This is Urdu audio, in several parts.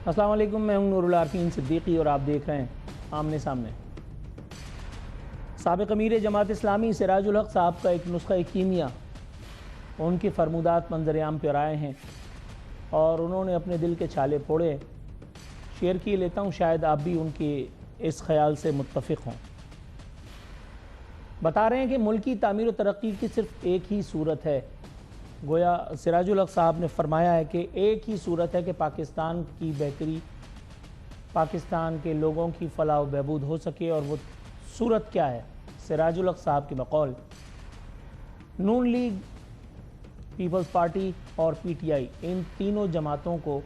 السلام علیکم، میں ہوں نور العارفین صدیقی اور آپ دیکھ رہے ہیں آمنے سامنے۔ سابق امیر جماعت اسلامی سراج الحق صاحب کا ایک نسخہ کیمیا ان کی فرمودات منظر عام پر آئے ہیں اور انہوں نے اپنے دل کے چھالے پھوڑے، شیئر کیے لیتا ہوں، شاید آپ بھی ان کے اس خیال سے متفق ہوں۔ بتا رہے ہیں کہ ملک کی تعمیر و ترقی کی صرف ایک ہی صورت ہے۔ گویا سراج الحق صاحب نے فرمایا ہے کہ ایک ہی صورت ہے کہ پاکستان کی بہتری، پاکستان کے لوگوں کی فلاح و بہبود ہو سکے، اور وہ صورت کیا ہے؟ سراج الحق صاحب کے بقول نون لیگ، پیپلز پارٹی اور پی ٹی آئی، ان تینوں جماعتوں کو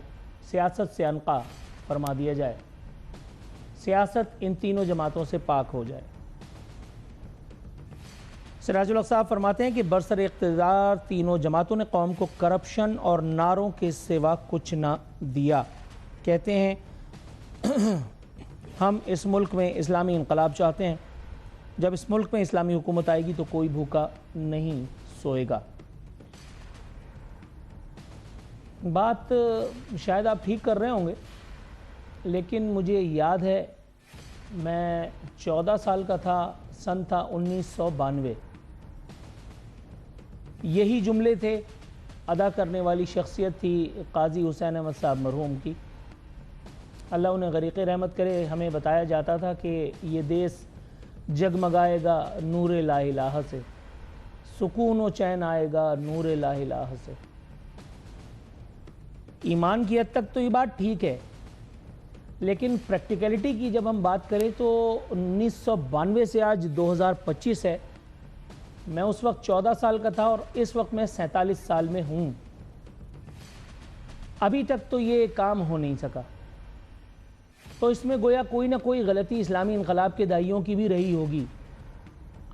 سیاست سے انقا فرما دیا جائے، سیاست ان تینوں جماعتوں سے پاک ہو جائے۔ سراج الحق صاحب فرماتے ہیں کہ برسر اقتدار تینوں جماعتوں نے قوم کو کرپشن اور نعروں کے سوا کچھ نہ دیا۔ کہتے ہیں ہم اس ملک میں اسلامی انقلاب چاہتے ہیں، جب اس ملک میں اسلامی حکومت آئے گی تو کوئی بھوکا نہیں سوئے گا۔ بات شاید آپ ٹھیک کر رہے ہوں گے، لیکن مجھے یاد ہے میں 14 سال کا تھا، سن تھا 1992۔ یہی جملے تھے، ادا کرنے والی شخصیت تھی قاضی حسین احمد صاحب مرحوم کی، اللہ انہیں غریق رحمت کرے۔ ہمیں بتایا جاتا تھا کہ یہ دیس جگمگائے گا نور لا الہ سے، سکون و چین آئے گا نور لا الہ سے۔ ایمان کی حد تک تو یہ بات ٹھیک ہے، لیکن پریکٹیکلٹی کی جب ہم بات کریں تو 1992 سے آج 2025 ہے۔ میں اس وقت 14 سال کا تھا اور اس وقت میں 47 سال میں ہوں۔ ابھی تک تو یہ کام ہو نہیں سکا، تو اس میں گویا کوئی نہ کوئی غلطی اسلامی انقلاب کے دائیوں کی بھی رہی ہوگی۔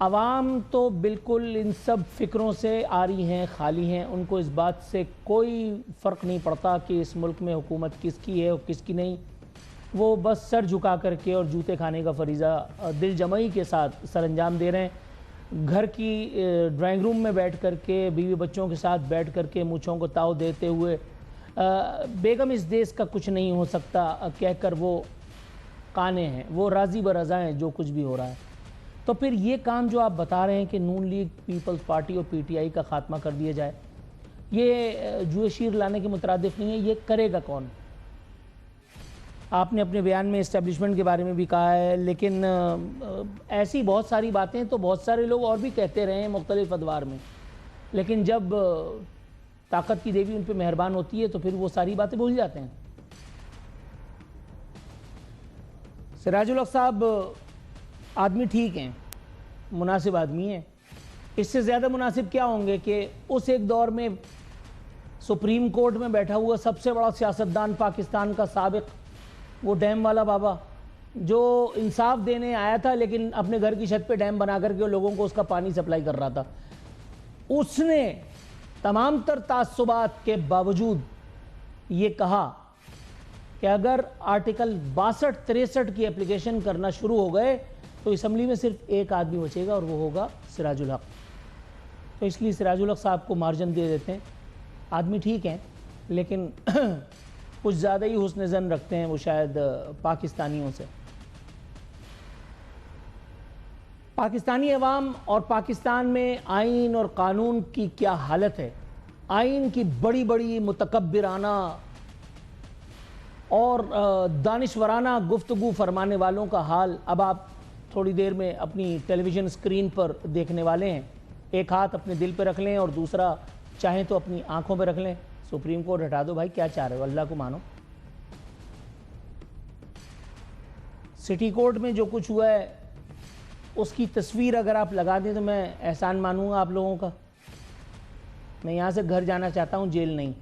عوام تو بالکل ان سب فکروں سے آری ہیں، خالی ہیں، ان کو اس بات سے کوئی فرق نہیں پڑتا کہ اس ملک میں حکومت کس کی ہے اور کس کی نہیں۔ وہ بس سر جھکا کر کے اور جوتے کھانے کا فریضہ دل جمعی کے ساتھ سر انجام دے رہے ہیں۔ گھر کی ڈرائنگ روم میں بیٹھ کر کے، بیوی بچوں کے ساتھ بیٹھ کر کے مونچھوں کو تاؤ دیتے ہوئے بیگم اس دیس کا کچھ نہیں ہو سکتا کہہ کر وہ قانے ہیں، وہ راضی برضا ہیں جو کچھ بھی ہو رہا ہے۔ تو پھر یہ کام جو آپ بتا رہے ہیں کہ نون لیگ، پیپلز پارٹی اور پی ٹی آئی کا خاتمہ کر دیا جائے، یہ جوئے شیر لانے کے مترادف نہیں ہے۔ یہ کرے گا کون؟ آپ نے اپنے بیان میں اسٹیبلشمنٹ کے بارے میں بھی کہا ہے، لیکن ایسی بہت ساری باتیں تو بہت سارے لوگ اور بھی کہتے رہے ہیں مختلف ادوار میں، لیکن جب طاقت کی دیوی ان پہ مہربان ہوتی ہے تو پھر وہ ساری باتیں بھول جاتے ہیں۔ سراج الحق صاحب آدمی ٹھیک ہیں، مناسب آدمی ہیں، اس سے زیادہ مناسب کیا ہوں گے کہ اس ایک دور میں سپریم کورٹ میں بیٹھا ہوا سب سے بڑا سیاستدان پاکستان کا سابق، وہ ڈیم والا بابا جو انصاف دینے آیا تھا لیکن اپنے گھر کی چھت پہ ڈیم بنا کر کے لوگوں کو اس کا پانی سپلائی کر رہا تھا، اس نے تمام تر تعصبات کے باوجود یہ کہا کہ اگر آرٹیکل 62-63 کی اپلیکیشن کرنا شروع ہو گئے تو اسمبلی میں صرف ایک آدمی بچے گا اور وہ ہوگا سراج الحق۔ تو اس لیے سراج الحق صاحب کو مارجن دے دیتے ہیں۔ آدمی ٹھیک ہیں لیکن کچھ زیادہ ہی حسن ظن رکھتے ہیں وہ شاید پاکستانیوں سے۔ پاکستانی عوام اور پاکستان میں آئین اور قانون کی کیا حالت ہے، آئین کی بڑی بڑی متکبرانہ اور دانشورانہ گفتگو فرمانے والوں کا حال اب آپ تھوڑی دیر میں اپنی ٹیلی ویژن اسکرین پر دیکھنے والے ہیں۔ ایک ہاتھ اپنے دل پہ رکھ لیں اور دوسرا چاہیں تو اپنی آنکھوں پہ رکھ لیں۔ سپریم کورٹ ہٹا دو بھائی، کیا چاہ رہے ہو؟ اللہ کو مانو۔ سٹی کورٹ میں جو کچھ ہوا ہے اس کی تصویر اگر آپ لگا دیں تو میں احسان مانوں گا آپ لوگوں کا۔ میں یہاں سے گھر جانا چاہتا ہوں، جیل نہیں۔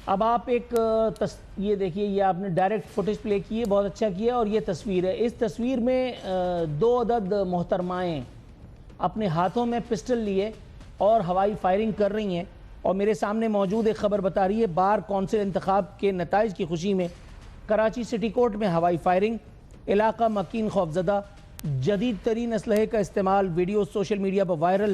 اب آپ ایک یہ دیکھیے، یہ آپ نے ڈائریکٹ فوٹیج پلے کی ہے، بہت اچھا کیا، اور یہ تصویر ہے۔ اس تصویر میں 2 عدد محترمائیں اپنے ہاتھوں میں پسٹل لیے اور ہوائی فائرنگ کر رہی ہیں، اور میرے سامنے موجود ایک خبر بتا رہی ہے بار کونسل انتخاب کے نتائج کی خوشی میں کراچی سٹی کورٹ میں ہوائی فائرنگ، علاقہ مکین خوفزدہ، جدید ترین اسلحے کا استعمال، ویڈیو سوشل میڈیا پر وائرل،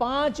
5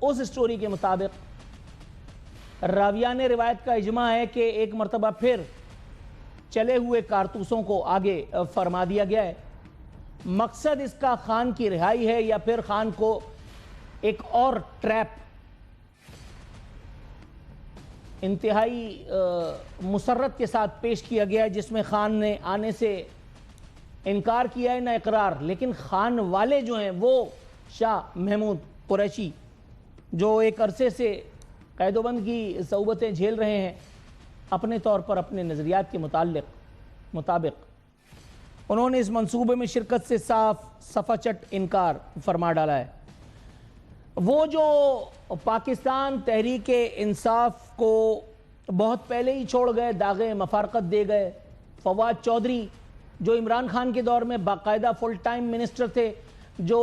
اس سٹوری کے مطابق راویان روایت کا اجماع ہے کہ ایک مرتبہ پھر چلے ہوئے کارتوسوں کو آگے فرما دیا گیا ہے۔ مقصد اس کا خان کی رہائی ہے یا پھر خان کو ایک اور ٹریپ انتہائی مسرت کے ساتھ پیش کیا گیا ہے، جس میں خان نے آنے سے انکار کیا ہے نہ اقرار، لیکن خان والے جو ہیں وہ شاہ محمود قریشی جو ایک عرصے سے قید و بند کی صعوبتیں جھیل رہے ہیں، اپنے طور پر اپنے نظریات کے مطابق انہوں نے اس منصوبے میں شرکت سے صاف صفا چٹ انکار فرما ڈالا ہے۔ وہ جو پاکستان تحریک انصاف کو بہت پہلے ہی چھوڑ گئے، داغ مفارقت دے گئے، فواد چودھری جو عمران خان کے دور میں باقاعدہ فل ٹائم منسٹر تھے، جو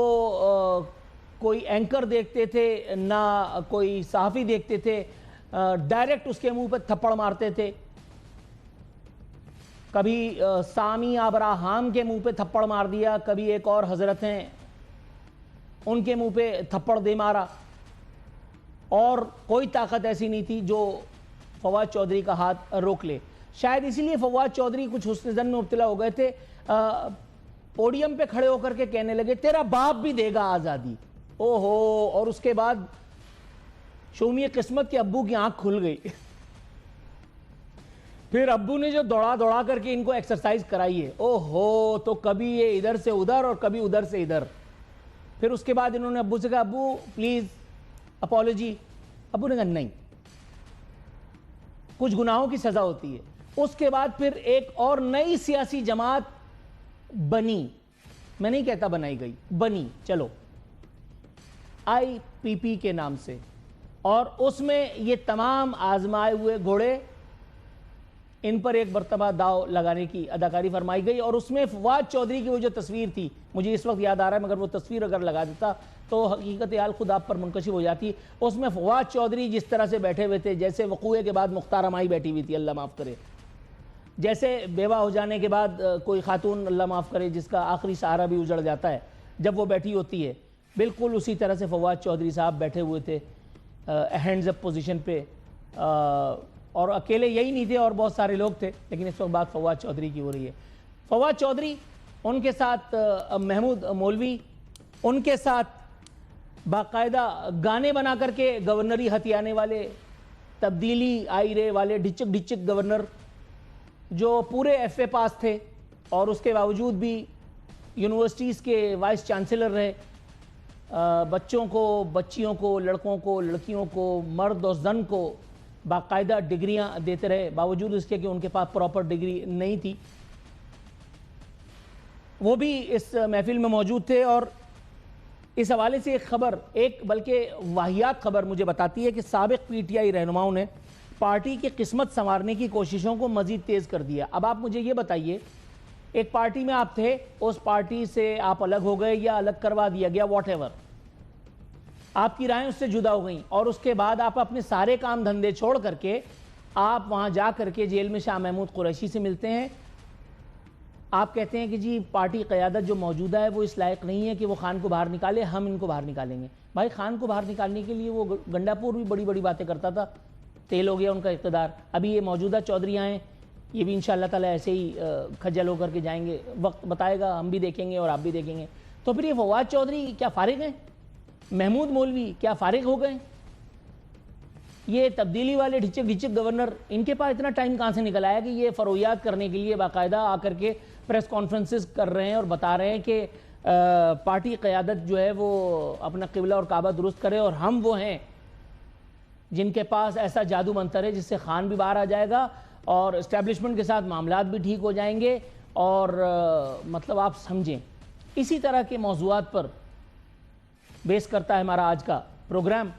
کوئی اینکر دیکھتے تھے نہ کوئی صحافی دیکھتے تھے، ڈائریکٹ اس کے منہ پہ تھپڑ مارتے تھے، کبھی سامی ابراہام کے منہ پہ تھپڑ مار دیا، کبھی ایک اور حضرت ہیں ان کے منہ پہ تھپڑ دے مارا، اور کوئی طاقت ایسی نہیں تھی جو فواد چودھری کا ہاتھ روک لے۔ شاید اسی لیے فواد چودھری کچھ حسن ظن میں مبتلا ہو گئے تھے، پوڈیم پہ کھڑے ہو کر کے کہنے لگے تیرا باپ بھی دے گا آزادی، او ہو، اور اس کے بعد شومی قسمت کے ابو کی آنکھ کھل گئی۔ پھر ابو نے جو دوڑا کر کے ان کو ایکسرسائز کرائی ہے، او ہو، تو کبھی یہ ادھر سے ادھر اور کبھی ادھر سے ادھر۔ پھر اس کے بعد انہوں نے ابو سے کہا ابو پلیز اپولوجی، ابو نے کہا نہیں، کچھ گناہوں کی سزا ہوتی ہے۔ اس کے بعد پھر ایک اور نئی سیاسی جماعت بنی، میں نہیں کہتا بنائی گئی، بنی، چلو، آئی پی پی کے نام سے، اور اس میں یہ تمام آزمائے ہوئے گھوڑے ان پر ایک مرتبہ داؤ لگانے کی اداکاری فرمائی گئی، اور اس میں فواد چودھری کی وہ جو تصویر تھی، مجھے اس وقت یاد آ رہا ہے، مگر وہ تصویر اگر لگا دیتا تو حقیقت حال خود آپ پر منکشف ہو جاتی۔ اس میں فواد چودھری جس طرح سے بیٹھے ہوئے تھے، جیسے وقوعے کے بعد مختار امائی بیٹھی ہوئی تھی، اللہ معاف کرے، جیسے بیوہ ہو جانے کے بعد کوئی خاتون، اللہ معاف کرے، جس کا آخری سہارا بھی اجڑ جاتا ہے جب وہ بیٹھی ہوتی ہے، بالکل اسی طرح سے فواد چودھری صاحب بیٹھے ہوئے تھے ہینڈز اپ پوزیشن پہ، اور اکیلے یہی نہیں تھے، اور بہت سارے لوگ تھے، لیکن اس وقت بات فواد چودھری کی ہو رہی ہے۔ فواد چودھری، ان کے ساتھ محمود مولوی، ان کے ساتھ باقاعدہ گانے بنا کر کے گورنری ہتھیانے والے، تبدیلی آئی رے والے ڈچک ڈچک گورنر، جو پورے ایف اے پاس تھے اور اس کے باوجود بھی یونیورسٹیز کے وائس چانسلر رہے، بچوں کو، بچیوں کو، لڑکوں کو، لڑکیوں کو، مرد اور زن کو باقاعدہ ڈگریاں دیتے رہے، باوجود اس کے کہ ان کے پاس پراپر ڈگری نہیں تھی۔ وہ بھی اس محفل میں موجود تھے، اور اس حوالے سے ایک خبر، ایک بلکہ واہیات خبر مجھے بتاتی ہے کہ سابق پی ٹی آئی رہنماؤں نے پارٹی کی قسمت سنوارنے کی کوششوں کو مزید تیز کر دیا۔ اب آپ مجھے یہ بتائیے، ایک پارٹی میں آپ تھے، اس پارٹی سے آپ الگ ہو گئے یا الگ کروا دیا گیا، واٹ ایور، آپ کی رائیں اس سے جدا ہو گئیں، اور اس کے بعد آپ اپنے سارے کام دھندے چھوڑ کر کے آپ وہاں جا کر کے جیل میں شاہ محمود قریشی سے ملتے ہیں۔ آپ کہتے ہیں کہ جی پارٹی قیادت جو موجودہ ہے وہ اس لائق نہیں ہے کہ وہ خان کو باہر نکالے، ہم ان کو باہر نکالیں گے۔ بھائی خان کو باہر نکالنے کے لیے وہ گنڈا پور بھی بڑی بڑی باتیں کرتا تھا، تیل ہو گیا ان کا اقتدار۔ ابھی یہ موجودہ چودھری ہیں، یہ بھی انشاءاللہ تعالی ایسے ہی کھجل ہو کر کے جائیں گے، وقت بتائے گا، ہم بھی دیکھیں گے اور آپ بھی دیکھیں گے۔ تو پھر یہ فواد چودھری کیا فارغ ہیں؟ محمود مولوی کیا فارغ ہو گئے؟ یہ تبدیلی والے ڈھچک ڈھچک گورنر، ان کے پاس اتنا ٹائم کہاں سے نکل آیا کہ یہ فرویات کرنے کے لیے باقاعدہ آ کر کے پریس کانفرنسز کر رہے ہیں اور بتا رہے ہیں کہ پارٹی قیادت جو ہے وہ اپنا قبلہ اور کعبہ درست کرے، اور ہم وہ ہیں جن کے پاس ایسا جادو منتر ہے جس سے خان بھی باہر آ جائے گا اور اسٹیبلشمنٹ کے ساتھ معاملات بھی ٹھیک ہو جائیں گے، اور مطلب آپ سمجھیں۔ اسی طرح کے موضوعات پر بیس کرتا ہے ہمارا آج کا پروگرام۔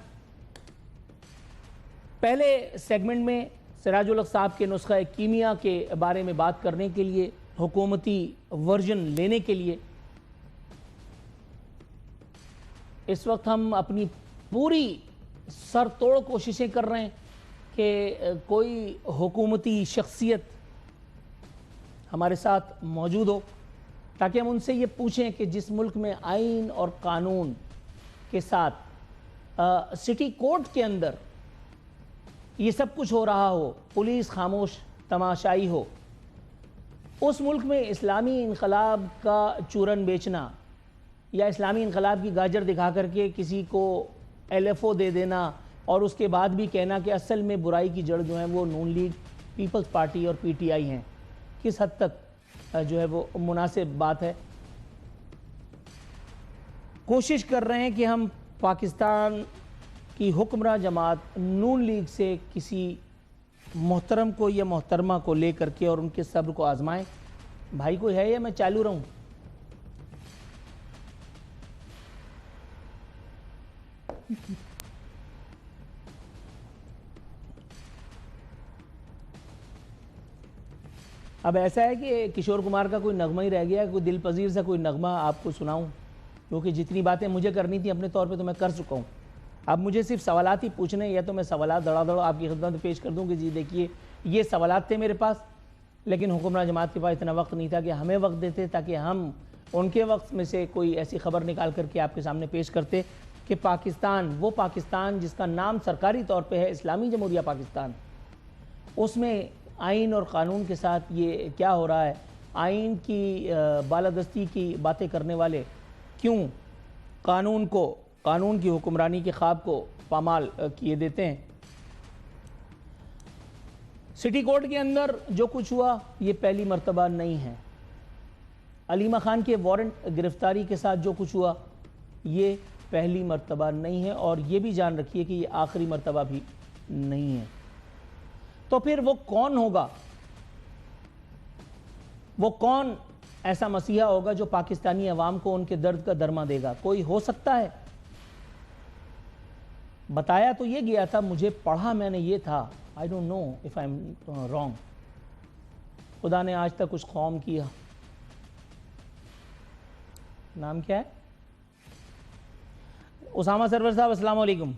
پہلے سیگمنٹ میں سراج الحق صاحب کے نسخہ کیمیا کے بارے میں بات کرنے کے لیے، حکومتی ورژن لینے کے لیے، اس وقت ہم اپنی پوری سر توڑ کوششیں کر رہے ہیں کہ کوئی حکومتی شخصیت ہمارے ساتھ موجود ہو تاکہ ہم ان سے یہ پوچھیں کہ جس ملک میں آئین اور قانون کے ساتھ سٹی کورٹ کے اندر یہ سب کچھ ہو رہا ہو، پولیس خاموش تماشائی ہو، اس ملک میں اسلامی انقلاب کا چورن بیچنا یا اسلامی انقلاب کی گاجر دکھا کر کے کسی کو ایل ایف او دے دینا اور اس کے بعد بھی کہنا کہ اصل میں برائی کی جڑ جو ہیں وہ نون لیگ، پیپلز پارٹی اور پی ٹی آئی ہیں، کس حد تک جو ہے وہ مناسب بات ہے؟ کوشش کر رہے ہیں کہ ہم پاکستان کی حکمراں جماعت نون لیگ سے کسی محترم کو یا محترمہ کو لے کر کے اور ان کے صبر کو آزمائیں. بھائی کوئی ہے یا میں چالو رہوں؟ اب ایسا ہے کہ کشور کمار کا کوئی نغمہ ہی رہ گیا ہے، کوئی دل پذیر سا کوئی نغمہ آپ کو سناؤں، کیونکہ جتنی باتیں مجھے کرنی تھی اپنے طور پہ تو میں کر چکا ہوں. اب مجھے صرف سوالات ہی پوچھنے، یا تو میں سوالات دڑا دڑ آپ کی خدمت میں پیش کر دوں کہ جی دیکھیے یہ سوالات تھے میرے پاس، لیکن حکمراں جماعت کے پاس اتنا وقت نہیں تھا کہ ہمیں وقت دیتے تاکہ ہم ان کے وقت میں سے کوئی ایسی خبر نکال کر کے آپ کے سامنے پیش کرتے کہ پاکستان، وہ پاکستان جس کا نام سرکاری طور پہ ہے اسلامی جمہوریہ پاکستان، اس میں آئین اور قانون کے ساتھ یہ کیا ہو رہا ہے. آئین کی بالادستی کی باتیں کرنے والے کیوں قانون کی حکمرانی کے خواب کو پامال کیے دیتے ہیں. سٹی کورٹ کے اندر جو کچھ ہوا یہ پہلی مرتبہ نہیں ہے. علیمہ خان کے وارنٹ گرفتاری کے ساتھ جو کچھ ہوا یہ پہلی مرتبہ نہیں ہے، اور یہ بھی جان رکھیے کہ یہ آخری مرتبہ بھی نہیں ہے. تو پھر وہ کون ہوگا؟ وہ کون ایسا مسیحا ہوگا جو پاکستانی عوام کو ان کے درد کا درما دے گا؟ کوئی ہو سکتا ہے؟ بتایا تو یہ گیا تھا، مجھے پڑھا میں نے یہ تھا، I don't know if I'm wrong. خدا نے آج تک اس قوم کیا، نام کیا ہے؟ اسامہ سرور صاحب السلام علیکم.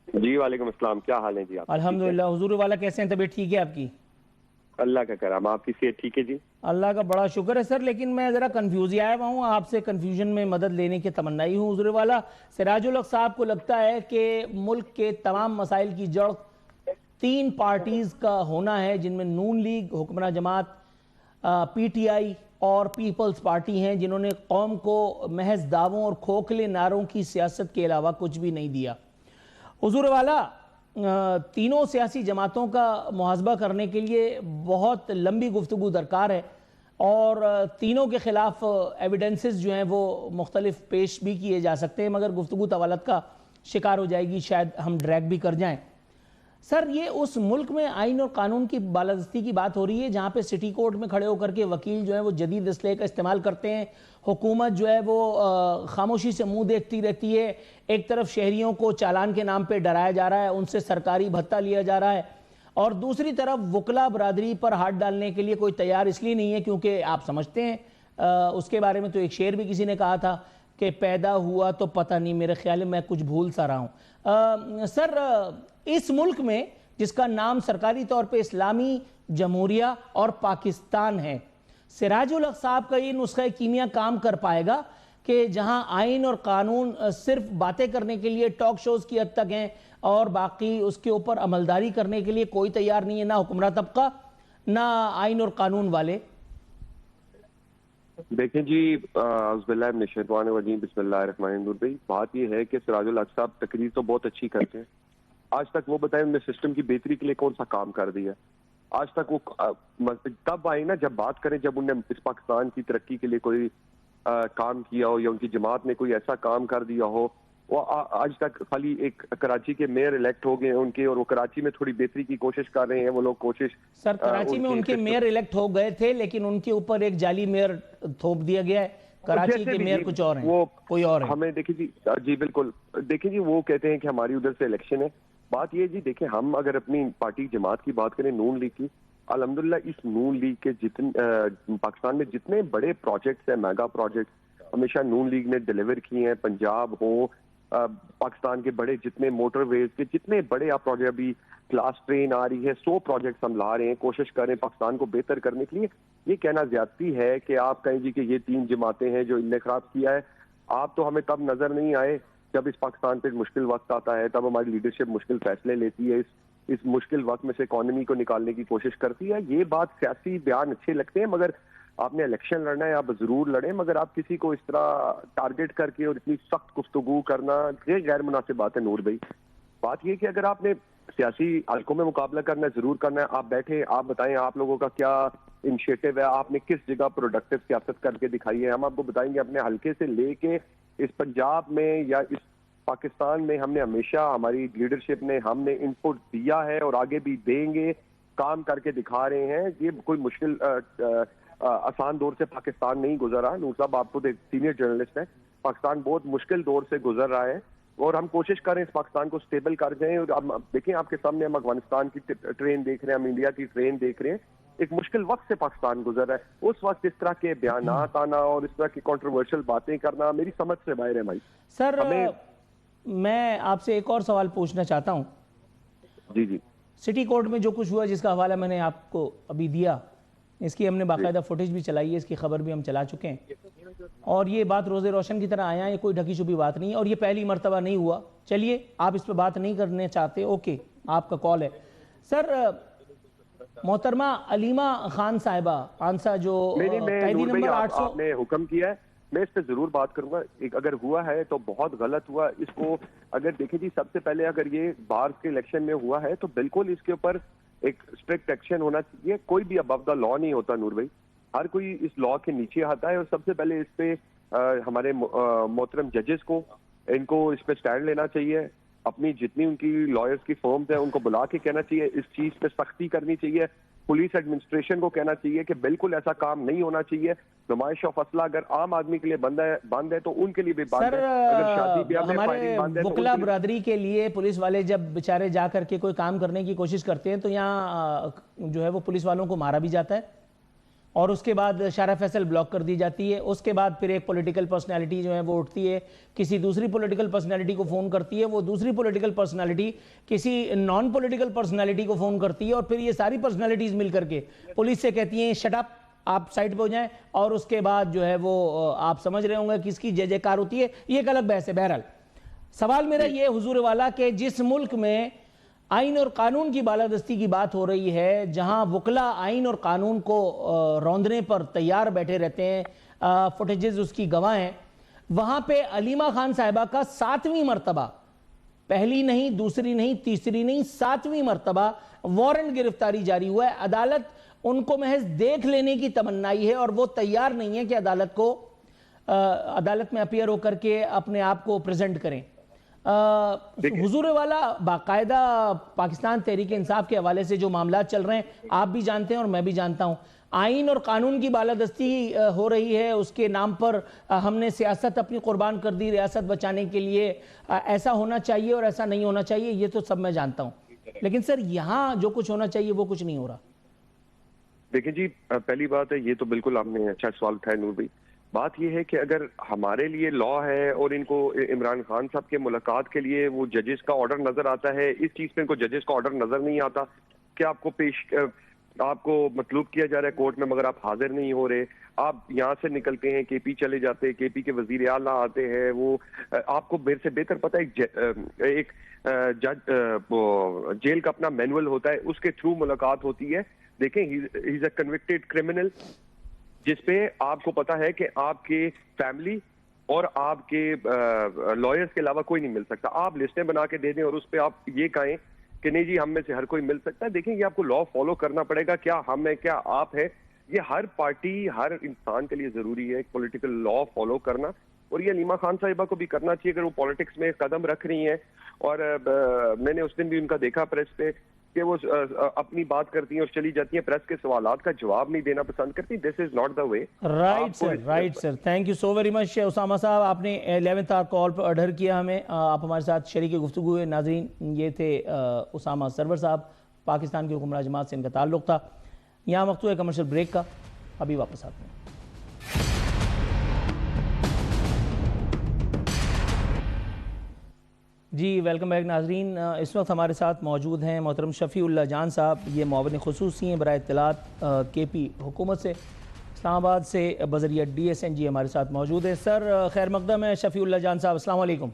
جی وعلیکم السلام، کیا حال ہے جی آپ؟ الحمدللہ. حضور والا کیسے ہیں؟ طبیعت ٹھیک ہے آپ کی؟ اللہ کا کرم. آپ کی صحت ٹھیک ہے جی؟ اللہ کا بڑا شکر ہے سر، لیکن میں ذرا کنفیوز آیا ہوا ہوں، آپ سے کنفیوژن میں مدد لینے کی تمنائی ہوں. حضور والا، سراج الحق صاحب کو لگتا ہے کہ ملک کے تمام مسائل کی جڑ 3 پارٹیز کا ہونا ہے، جن میں نون لیگ، حکمراں جماعت، پی ٹی آئی اور پیپلز پارٹی ہیں، جنہوں نے قوم کو محض دعووں اور کھوکھلے نعروں کی سیاست کے علاوہ کچھ بھی نہیں دیا. حضور والا، تینوں سیاسی جماعتوں کا محاسبہ کرنے کے لیے بہت لمبی گفتگو درکار ہے، اور تینوں کے خلاف ایویڈنسز جو ہیں وہ مختلف پیش بھی کیے جا سکتے ہیں، مگر گفتگو طوالت کا شکار ہو جائے گی، شاید ہم ڈریگ بھی کر جائیں. سر، یہ اس ملک میں آئین اور قانون کی بالادستی کی بات ہو رہی ہے جہاں پہ سٹی کورٹ میں کھڑے ہو کر کے وکیل جو ہیں وہ جدید اسلحے کا استعمال کرتے ہیں، حکومت جو ہے وہ خاموشی سے منہ دیکھتی رہتی ہے. ایک طرف شہریوں کو چالان کے نام پہ ڈرایا جا رہا ہے، ان سے سرکاری بھتہ لیا جا رہا ہے، اور دوسری طرف وکلا برادری پر ہاتھ ڈالنے کے لیے کوئی تیار اس لیے نہیں ہے کیونکہ آپ سمجھتے ہیں اس کے بارے میں تو ایک شعر بھی کسی نے کہا تھا کہ پیدا ہوا تو پتہ نہیں، میرے خیال میں کچھ بھول سا رہا ہوں. سر، اس ملک میں جس کا نام سرکاری طور پہ اسلامی جمہوریہ اور پاکستان ہے، سراج الحق صاحب کا یہ نسخہ کیمیا کام کر پائے گا کہ جہاں آئین اور قانون صرف باتیں کرنے کے لیے ٹاک شوز کی حد تک ہیں اور باقی اس کے اوپر عملداری کرنے کے لیے کوئی تیار نہیں ہے، نہ حکمراں طبقہ نہ آئین اور قانون والے؟ دیکھیں جی، اعوذ باللہ من الشیطان الرجیم، بسم اللہ الرحمن الرحیم. بات یہ ہے کہ سراج الحق صاحب تقریر تو بہت اچھی کرتے ہیں، آج تک وہ بتائیں انہوں نے سسٹم کی بہتری کے لیے کون سا کام کر دیا؟ آج تک وہ تب آئے نا جب بات کریں جب انہوں نے اس پاکستان کی ترقی کے لیے کوئی کام کیا ہو یا ان کی جماعت نے کوئی ایسا کام کر دیا ہو. وہ آج تک خالی ایک کراچی کے میئر الیکٹ ہو گئے ہیں ان کے، اور وہ کراچی میں تھوڑی بہتری کی کوشش کر رہے ہیں وہ لوگ. کوشش سر، کراچی میں ان کے میئر الیکٹ ہو گئے تھے، لیکن ان کے اوپر ایک جعلی میئر تھوپ دیا گیا ہے. کراچی کے میئر کچھ اور ہیں، وہ کوئی اور ہیں. ہمیں دیکھیں جی بالکل دیکھیں جی، وہ کہتے ہیں کہ ہماری ادھر سے الیکشن ہے. بات یہ جی دیکھیں، ہم اگر اپنی پارٹی جماعت کی بات کریں، نون لیگ کی، الحمدللہ اس نون لیگ کے پاکستان میں جتنے بڑے پروجیکٹس ہیں، میگا پروجیکٹس، ہمیشہ نون لیگ نے ڈیلیور کیے ہیں. پنجاب ہو، پاکستان کے بڑے جتنے موٹر ویز کے جتنے بڑے آپ پروجیکٹ، ابھی کلاس ٹرین آ رہی ہے، 100 پروجیکٹس ہم لا رہے ہیں، کوشش کر رہے ہیں پاکستان کو بہتر کرنے کے لیے. یہ کہنا زیادتی ہے کہ آپ کہیں جی کہ یہ 3 جماعتیں ہیں جو ان نے خراب کیا ہے. آپ تو ہمیں تب نظر نہیں آئے جب اس پاکستان پہ مشکل وقت آتا ہے تب ہماری لیڈرشپ مشکل فیصلے لیتی ہے, اس مشکل وقت میں سے اکانومی کو نکالنے کی کوشش کرتی ہے. یہ بات سیاسی بیان اچھے لگتے ہیں, مگر آپ نے الیکشن لڑنا ہے آپ ضرور لڑیں, مگر آپ کسی کو اس طرح ٹارگٹ کر کے اور اتنی سخت گفتگو کرنا یہ غیر مناسب بات ہے. نور بھائی, بات یہ کہ اگر آپ نے سیاسی حلقوں میں مقابلہ کرنا ہے, ضرور کرنا ہے, آپ بیٹھیں, آپ بتائیں آپ لوگوں کا کیا انیشیٹو ہے, آپ نے کس جگہ پروڈکٹیو سیاست کر کے دکھائی ہے. ہم آپ کو بتائیں گے اپنے حلقے سے لے کے اس پنجاب میں یا اس پاکستان میں ہم نے ہمیشہ, ہماری لیڈرشپ نے, ہم نے ان پٹ دیا ہے اور آگے بھی دیں گے, کام کر کے دکھا رہے ہیں. یہ کوئی مشکل آسان دور سے پاکستان نہیں گزرا. نور صاحب آپ کو سینئر جرنلسٹ ہیں, پاکستان بہت مشکل دور سے گزر رہا ہے اور ہم کوشش کریں اس پاکستان کو سٹیبل کر جائیں. اور دیکھیں آپ کے سامنے ہم افغانستان کی ٹرین دیکھ رہے ہیں, ہم انڈیا کی ٹرین دیکھ رہے ہیں. ایک مشکل وقت سے پاکستان گزر رہا ہے, اس وقت اس طرح کے بیانات آنا اور اس طرح کی کنٹروورشل باتیں کرنا میری سمجھ سے باہر ہے بھائی. سر میں آپ سے ایک اور سوال پوچھنا چاہتا ہوں. جی جی, سٹی کورٹ میں جو کچھ ہوا جس کا حوالہ میں نے آپ کو ابھی دیا, اس کی ہم نے باقاعدہ فوٹیج بھی چلائی ہے, اس کی خبر بھی ہم چلا چکے ہیں, اور یہ بات روز روشن کی طرح آیا ہے, یہ کوئی ڈھکی چھپی بات نہیں ہے, اور یہ پہلی مرتبہ نہیں ہوا. چلیے آپ اس پہ بات نہیں کرنے چاہتے, اوکے, آپ کا کال ہے. سر محترمہ علیمہ خان صاحبہ آنسا جو قیدی نمبر 800 آپ نے حکم کیا ہے, میں اس پہ ضرور بات کروں گا. ایک اگر ہوا ہے تو بہت غلط ہوا. اس کو اگر دیکھیں جی, سب سے پہلے اگر یہ بار کے الیکشن میں ہوا ہے تو بالکل اس کے اوپر ایک اسٹرکٹ ایکشن ہونا چاہیے. کوئی بھی ابو دا لا نہیں ہوتا نور بھائی, ہر کوئی اس لا کے نیچے آتا ہے. اور سب سے پہلے اس پہ ہمارے محترم ججز کو, ان کو اس پہ سٹینڈ لینا چاہیے. اپنی جتنی ان کی لائرز کی فرمز ہیں ان کو بلا کے کہنا چاہیے, اس چیز پہ سختی کرنی چاہیے. پولیس ایڈمنسٹریشن کو کہنا چاہیے کہ بالکل ایسا کام نہیں ہونا چاہیے. نمائش آف اسلحہ اگر عام آدمی کے لیے بند ہے تو ان کے لیے بھی بند ہے. اگر شادی بیاہ میں فائرنگ بند ہے تو وکلا برادری کے لیے پولیس والے جب بیچارے جا کر کے کوئی کام کرنے کی کوشش کرتے ہیں تو یہاں جو ہے وہ پولیس والوں کو مارا بھی جاتا ہے, اور اس کے بعد شارع فیصل بلاک کر دی جاتی ہے. اس کے بعد پھر ایک پولیٹیکل پرسنالٹی جو ہے وہ اٹھتی ہے, کسی دوسری پولیٹیکل پرسنالٹی کو فون کرتی ہے, وہ دوسری پولیٹیکل پرسنالٹی کسی نان پولیٹیکل پرسنالٹی کو فون کرتی ہے, اور پھر یہ ساری پرسنالٹیز مل کر کے پولیس سے کہتی ہیں شٹ اپ, آپ سائٹ پہ ہو جائیں, اور اس کے بعد جو ہے وہ آپ سمجھ رہے ہوں گے کس کی جے جے کار ہوتی ہے. یہ ایک الگ بحث ہے. بہرحال سوال میرا یہ حضور والا کہ جس ملک میں آئین اور قانون کی بالادستی کی بات ہو رہی ہے, جہاں وکلا آئین اور قانون کو روندنے پر تیار بیٹھے رہتے ہیں, فوٹیجز اس کی گواہ ہیں, وہاں پہ علیمہ خان صاحبہ کا 7ویں مرتبہ, پہلی نہیں, دوسری نہیں, تیسری نہیں, 7ویں مرتبہ وارنٹ گرفتاری جاری ہوا ہے. عدالت ان کو محض دیکھ لینے کی تمنائی ہے اور وہ تیار نہیں ہے کہ عدالت میں اپیئر ہو کر کے اپنے آپ کو پریزنٹ کریں. حضور والا باقاعدہ پاکستان تحریک انصاف کے حوالے سے جو معاملات چل رہے ہیں آپ بھی جانتے ہیں اور میں بھی جانتا ہوں. آئین اور قانون کی بالادستی ہو رہی ہے, اس کے نام پر ہم نے سیاست اپنی قربان کر دی ریاست بچانے کے لیے. ایسا ہونا چاہیے اور ایسا نہیں ہونا چاہیے, یہ تو سب میں جانتا ہوں, لیکن سر یہاں جو کچھ ہونا چاہیے وہ کچھ نہیں ہو رہا. دیکھیں جی, پہلی بات ہے, یہ تو بالکل آپ نے اچھا سوال اٹھایا نور بھائی. بات یہ ہے کہ اگر ہمارے لیے لا ہے اور ان کو عمران خان صاحب کے ملاقات کے لیے وہ ججز کا آرڈر نظر آتا ہے, اس چیز پہ ان کو ججز کا آرڈر نظر نہیں آتا کہ آپ کو مطلوب کیا جا رہا ہے کورٹ میں, مگر آپ حاضر نہیں ہو رہے. آپ یہاں سے نکلتے ہیں, کے پی چلے جاتے ہیں, کے پی کے وزیر اعلیٰ آتے ہیں, وہ آپ کو میرے سے بہتر پتہ ہے ایک جج جیل کا اپنا مینول ہوتا ہے, اس کے تھرو ملاقات ہوتی ہے. دیکھیں ہی از اے کنوکٹڈ کرمنل, جس پہ آپ کو پتا ہے کہ آپ کے فیملی اور آپ کے لائرز کے علاوہ کوئی نہیں مل سکتا. آپ لسٹیں بنا کے دے دیں اور اس پہ آپ یہ کہیں کہ نہیں جی ہم میں سے ہر کوئی مل سکتا ہے. دیکھیں یہ آپ کو لا فالو کرنا پڑے گا, کیا ہم ہے کیا آپ ہے, یہ ہر پارٹی ہر انسان کے لیے ضروری ہے پولیٹیکل لا فالو کرنا. اور یہ علیمہ خان صاحبہ کو بھی کرنا چاہیے اگر وہ پالیٹکس میں قدم رکھ رہی ہیں. اور میں نے اس دن بھی ان کا دیکھا پریس پہ کہ وہ اپنی بات کرتی ہیں اور چلی جاتی ہیں, پریس کے سوالات کا جواب نہیں دینا پسند کرتی. This is not the way. Right sir, thank you so very much Osama sahib, آپ نے 11th آور کال پر اڈھر کیا ہمیں, آپ ہمارے ساتھ شریک گفتگو ہوئے. ناظرین یہ تھے اسامہ سرور صاحب, پاکستان کی حکمراں جماعت سے ان کا تعلق تھا. یہاں وقت ہے کمرشل بریک کا, ابھی واپس آتے ہیں. جی ویلکم بیک ناظرین. اس وقت ہمارے ساتھ موجود ہیں محترم شفیع اللہ جان صاحب, یہ معاون خصوصی ہیں برائے اطلاعات کے پی حکومت سے, اسلام آباد سے بذریعہ DSNG ہمارے ساتھ موجود ہے. سر خیر مقدم ہے شفیع اللہ جان صاحب, السلام علیکم.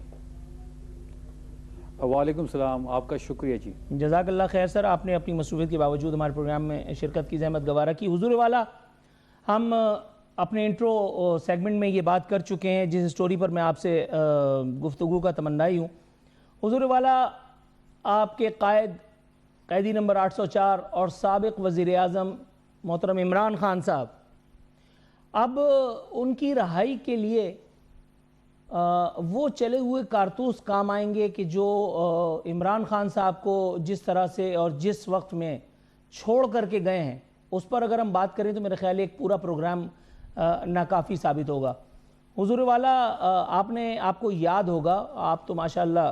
وعلیکم السلام، آپ کا شکریہ جی۔ جزاک اللہ خیر سر، آپ نے اپنی مصروفیت کے باوجود ہمارے پروگرام میں شرکت کی زحمت گوارہ کی۔ حضور والا، ہم اپنے انٹرو سیگمنٹ میں یہ بات کر چکے ہیں جس سٹوری پر میں آپ سے گفتگو کا تمنائی ہوں۔ حضور والا، آپ کے قیدی نمبر 804 اور سابق وزیر اعظم محترم عمران خان صاحب، اب ان کی رہائی کے لیے وہ چلے ہوئے کارتوس کام آئیں گے کہ جو عمران خان صاحب کو جس طرح سے اور جس وقت میں چھوڑ کر کے گئے ہیں، اس پر اگر ہم بات کریں تو میرے خیال ایک پورا پروگرام ناکافی ثابت ہوگا۔ حضور والا، آپ کو یاد ہوگا، آپ تو ماشاءاللہ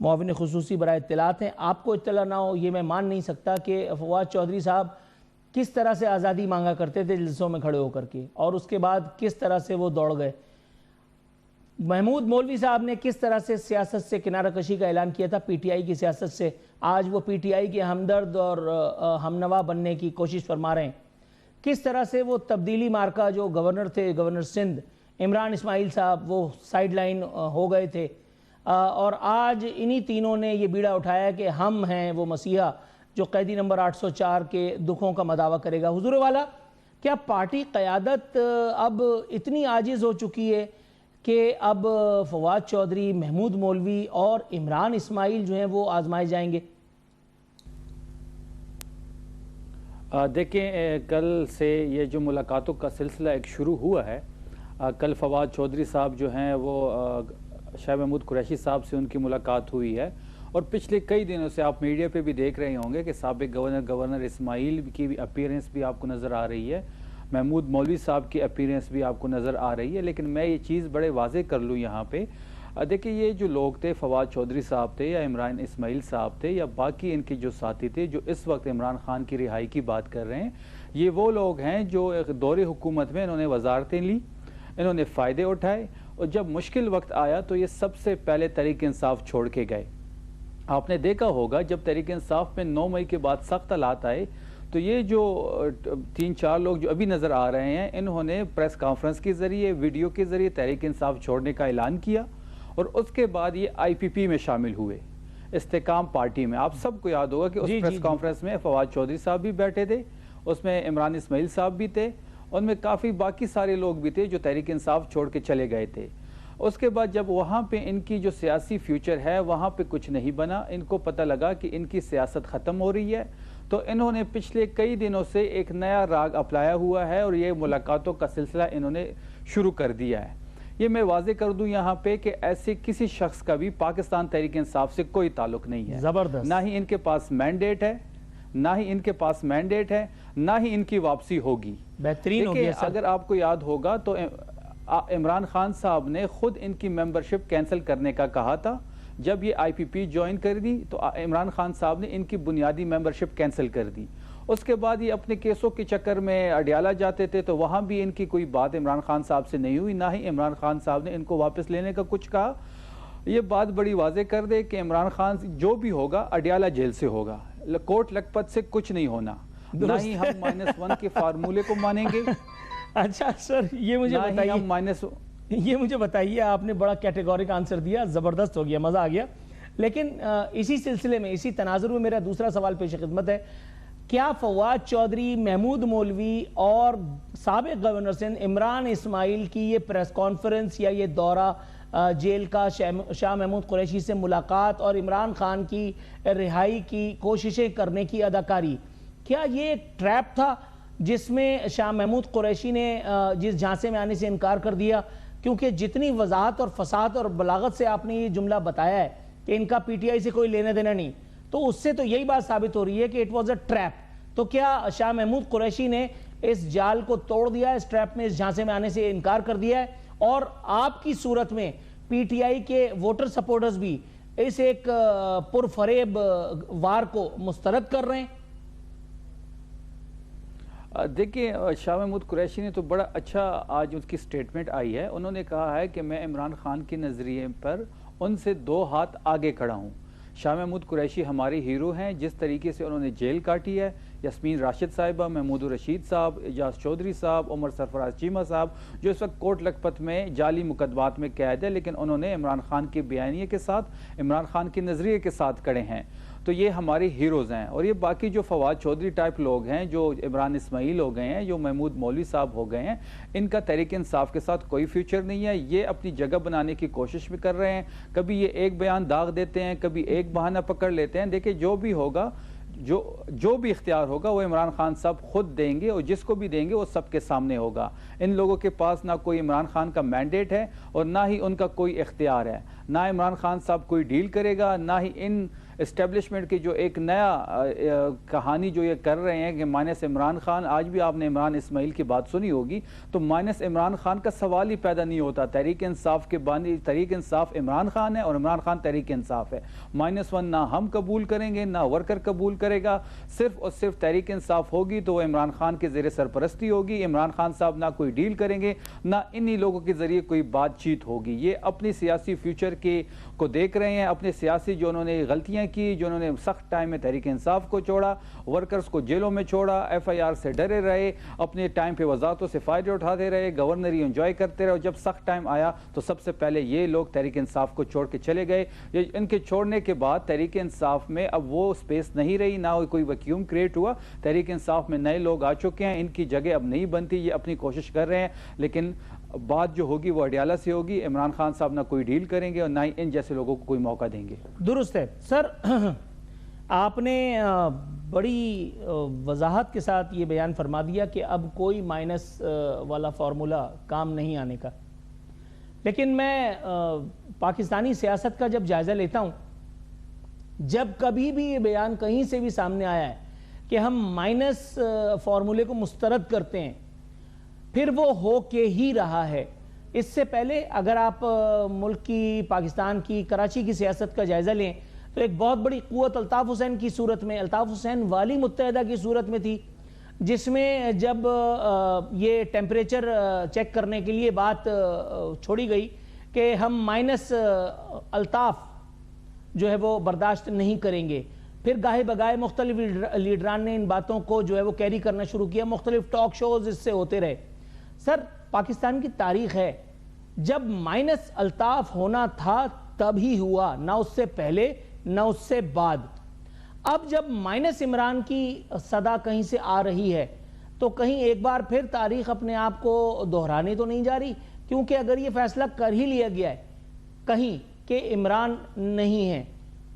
معاون خصوصی برائے اطلاعات ہیں، آپ کو اطلاع نہ ہو یہ میں مان نہیں سکتا کہ فواد چودھری صاحب کس طرح سے آزادی مانگا کرتے تھے جلسوں میں کھڑے ہو کر کے، اور اس کے بعد کس طرح سے وہ دوڑ گئے۔ محمود مولوی صاحب نے کس طرح سے سیاست سے کنارہ کشی کا اعلان کیا تھا، پی ٹی آئی کی سیاست سے، آج وہ پی ٹی آئی کے ہمدرد اور ہمنوا بننے کی کوشش فرما رہے ہیں۔ کس طرح سے وہ تبدیلی مارکا جو گورنر تھے، گورنر سندھ عمران اسماعیل صاحب، وہ سائیڈ لائن ہو گئے تھے، اور آج انہی تینوں نے یہ بیڑا اٹھایا کہ ہم ہیں وہ مسیحا جو قیدی نمبر 804 کے دکھوں کا مداوع کرے گا۔ حضور والا، کیا پارٹی قیادت اب اتنی عاجز ہو چکی ہے کہ اب فواد چودھری، محمود مولوی اور عمران اسماعیل جو ہیں وہ آزمائے جائیں گے؟ دیکھیں، کل سے یہ جو ملاقاتوں کا سلسلہ ایک شروع ہوا ہے، کل فواد چودھری صاحب جو ہیں وہ شاہ محمود قریشی صاحب سے ان کی ملاقات ہوئی ہے، اور پچھلے کئی دنوں سے آپ میڈیا پہ بھی دیکھ رہے ہوں گے کہ سابق گورنر اسماعیل کی بھی اپیرنس بھی آپ کو نظر آ رہی ہے، محمود مولوی صاحب کی اپیرنس بھی آپ کو نظر آ رہی ہے۔ لیکن میں یہ چیز بڑے واضح کر لوں یہاں پہ، دیکھیں یہ جو لوگ تھے، فواد چودھری صاحب تھے یا عمران اسماعیل صاحب تھے یا باقی ان کے جو ساتھی تھے جو اس وقت عمران خان کی رہائی کی بات کر رہے ہیں، یہ وہ لوگ ہیں جو ایک دور حکومت میں انہوں نے وزارتیں لی، انہوں نے فائدے اٹھائے، اور جب مشکل وقت آیا تو یہ سب سے پہلے تحریک انصاف چھوڑ کے گئے۔ آپ نے دیکھا ہوگا جب تحریک انصاف میں 9 مئی کے بعد سخت حالات آئے تو یہ جو 3-4 لوگ جو ابھی نظر آ رہے ہیں، انہوں نے پریس کانفرنس کے ذریعے، ویڈیو کے ذریعے تحریک انصاف چھوڑنے کا اعلان کیا، اور اس کے بعد یہ آئی پی پی میں شامل ہوئے، استحکام پارٹی میں۔ آپ سب کو یاد ہوگا کہ اس پریس کانفرنس میں فواد چودھری صاحب بھی بیٹھے تھے، اس میں عمران اسماعیل صاحب بھی تھے، ان میں کافی باقی سارے لوگ بھی تھے جو تحریک انصاف چھوڑ کے چلے گئے تھے۔ اس کے بعد جب وہاں پہ ان کی جو سیاسی فیوچر ہے وہاں پہ کچھ نہیں بنا، ان کو پتہ لگا کہ ان کی سیاست ختم ہو رہی ہے، تو انہوں نے پچھلے کئی دنوں سے ایک نیا راگ اپنایا ہوا ہے، اور یہ ملاقاتوں کا سلسلہ انہوں نے شروع کر دیا ہے۔ یہ میں واضح کر دوں یہاں پہ کہ ایسے کسی شخص کا بھی پاکستان تحریک انصاف سے کوئی تعلق نہیں ہے، زبردست، نہ ہی ان کے پاس مینڈیٹ ہے، نہ ہی ان کی واپسی ہوگی۔ بہترین ہو گیا سر۔ اگر آپ کو یاد ہوگا تو عمران خان صاحب نے خود ان کی ممبرشپ کینسل کرنے کا کہا تھا، جب یہ آئی پی پی جوائن کر دی تو عمران خان صاحب نے ان کی بنیادی ممبرشپ کینسل کر دی۔ اس کے بعد یہ اپنے کیسوں کے چکر میں اڈیالہ جاتے تھے تو وہاں بھی ان کی کوئی بات عمران خان صاحب سے نہیں ہوئی، نہ ہی عمران خان صاحب نے ان کو واپس لینے کا کچھ کہا۔ یہ بات بڑی واضح کر دے کہ عمران خان جو بھی ہوگا اڈیالہ جیل سے ہوگا، کوٹ لکھپت سے کچھ نہیں ہونا، نہ ہی ہم -1 کے فارمولے کو مانیں گے۔ اچھا سر، یہ مجھے بتائیے، آپ نے بڑا کیٹیگورک آنسر دیا، زبردست ہو گیا، مزہ آ گیا۔ لیکن اسی سلسلے میں، اسی تناظر میں میرا دوسرا سوال پیش خدمت ہے، کیا فواد چودھری، محمود مولوی اور سابق گورنر سندھ عمران اسماعیل کی یہ پریس کانفرنس یا یہ دورہ جیل کا، شاہ محمود قریشی سے ملاقات اور عمران خان کی رہائی کی کوششیں کرنے کی اداکاری، کیا یہ ایک ٹریپ تھا جس میں شاہ محمود قریشی نے جس جھانسے میں آنے سے انکار کر دیا؟ کیونکہ جتنی وضاحت اور فصاحت اور بلاغت سے آپ نے یہ جملہ بتایا ہے کہ ان کا پی ٹی آئی سے کوئی لینا دینا نہیں، تو اس سے تو یہی بات ثابت ہو رہی ہے کہ اٹ واز اے ٹریپ۔ تو کیا شاہ محمود قریشی نے اس جال کو توڑ دیا، اس ٹریپ میں، اس جھانسے میں آنے سے انکار کر دیا ہے، اور آپ کی صورت میں پی ٹی آئی کے ووٹر سپورٹرز بھی اس ایک پرفریب وار کو مسترد کر رہے ہیں؟ دیکھیں، شاہ محمود قریشی نے تو بڑا اچھا آج اس کی سٹیٹمنٹ آئی ہے، انہوں نے کہا ہے کہ میں عمران خان کے نظریے پر ان سے 2 ہاتھ آگے کھڑا ہوں۔ شاہ محمود قریشی ہمارے ہیرو ہیں. جس طریقے سے انہوں نے جیل کاٹی ہے, یاسمین راشد صاحبہ, محمود الرشید صاحب, اعجاز چودھری صاحب, عمر سرفراز چیمہ صاحب, جو اس وقت کوٹ لکھپت میں جعلی مقدمات میں قید ہے, لیکن انہوں نے عمران خان کے بیانیے کے ساتھ, عمران خان کے نظریے کے ساتھ کھڑے ہیں. تو یہ ہمارے ہیروز ہیں. اور یہ باقی جو فواد چودھری ٹائپ لوگ ہیں, جو عمران اسماعیل ہو گئے ہیں, جو محمود مولوی صاحب ہو گئے ہیں, ان کا تحریک انصاف کے ساتھ کوئی فیوچر نہیں ہے. یہ اپنی جگہ بنانے کی کوشش بھی کر رہے ہیں. کبھی یہ ایک بیان داغ دیتے ہیں, کبھی ایک بہانہ پکڑ لیتے ہیں. دیکھیں جو بھی ہوگا, جو بھی اختیار ہوگا وہ عمران خان صاحب خود دیں گے, اور جس کو بھی دیں گے وہ سب کے سامنے ہوگا. ان لوگوں کے پاس نہ کوئی عمران خان کا مینڈیٹ ہے اور نہ ہی ان کا کوئی اختیار ہے. نہ عمران خان صاحب کوئی ڈیل کرے گا, نہ ہی ان اسٹیبلشمنٹ کی جو ایک نیا کہانی جو یہ کر رہے ہیں کہ مائنس عمران خان. آج بھی آپ نے عمران اسماعیل کی بات سنی ہوگی, تو مائنس عمران خان کا سوال ہی پیدا نہیں ہوتا. تحریک انصاف کے بانی, تحریک انصاف عمران خان ہے اور عمران خان تحریک انصاف ہے. -1 نہ ہم قبول کریں گے, نہ ورکر قبول کرے گا. صرف اور صرف تحریک انصاف ہوگی تو وہ عمران خان کے زیر سرپرستی ہوگی. عمران خان صاحب نہ کوئی ڈیل کریں گے, نہ انہی لوگوں کے ذریعے کوئی بات چیت ہوگی. یہ اپنی سیاسی فیوچر کو دیکھ رہے ہیں, اپنے سیاسی جو انہوں نے غلطیاں کی, جو انہوں نے سخت ٹائم میں تحریک انصاف کو چھوڑا, ورکرز کو جیلوں میں چھوڑا, FIR سے ڈرے رہے, اپنے ٹائم پہ وزارتوں سے فائدے اٹھاتے رہے, گورنری انجوائے کرتے رہے, اور جب سخت ٹائم آیا تو سب سے پہلے یہ لوگ تحریک انصاف کو چھوڑ کے چلے گئے. ان کے چھوڑنے کے بعد تحریک انصاف میں اب وہ سپیس نہیں رہی, نہ کوئی ویکیوم کریٹ ہوا. تحریک انصاف میں نئے لوگ آ چکے ہیں, ان کی جگہ اب نہیں بنتی. یہ اپنی کوشش کر رہے ہیں, لیکن بات جو ہوگی وہ اڈیالہ سے ہوگی. عمران خان صاحب نہ کوئی ڈیل کریں گے اور نہ ہی ان جیسے لوگوں کو کوئی موقع دیں گے. درست ہے سر. آپ نے بڑی وضاحت کے ساتھ یہ بیان فرما دیا کہ اب کوئی مائنس والا فارمولا کام نہیں آنے کا. لیکن میں پاکستانی سیاست کا جب جائزہ لیتا ہوں, جب کبھی بھی یہ بیان کہیں سے بھی سامنے آیا ہے کہ ہم مائنس فارمولے کو مسترد کرتے ہیں, پھر وہ ہو کے ہی رہا ہے. اس سے پہلے اگر آپ ملک کی, پاکستان کی, کراچی کی سیاست کا جائزہ لیں تو ایک بہت بڑی قوت الطاف حسین کی صورت میں, الطاف حسین والی متحدہ کی صورت میں تھی, جس میں جب یہ ٹیمپریچر چیک کرنے کے لیے بات چھوڑی گئی کہ ہم مائنس الطاف جو ہے وہ برداشت نہیں کریں گے, پھر گاہے بگاہے مختلف لیڈران نے ان باتوں کو جو ہے وہ کیری کرنا شروع کیا, مختلف ٹاک شوز اس سے ہوتے رہے. سر, پاکستان کی تاریخ ہے, جب مائنس الطاف ہونا تھا تب ہی ہوا, نہ اس سے پہلے نہ اس سے بعد. اب جب مائنس عمران کی صدا کہیں سے آ رہی ہے تو کہیں ایک بار پھر تاریخ اپنے آپ کو دہرانے تو نہیں جا رہی, کیونکہ اگر یہ فیصلہ کر ہی لیا گیا ہے کہیں کہ عمران نہیں ہے,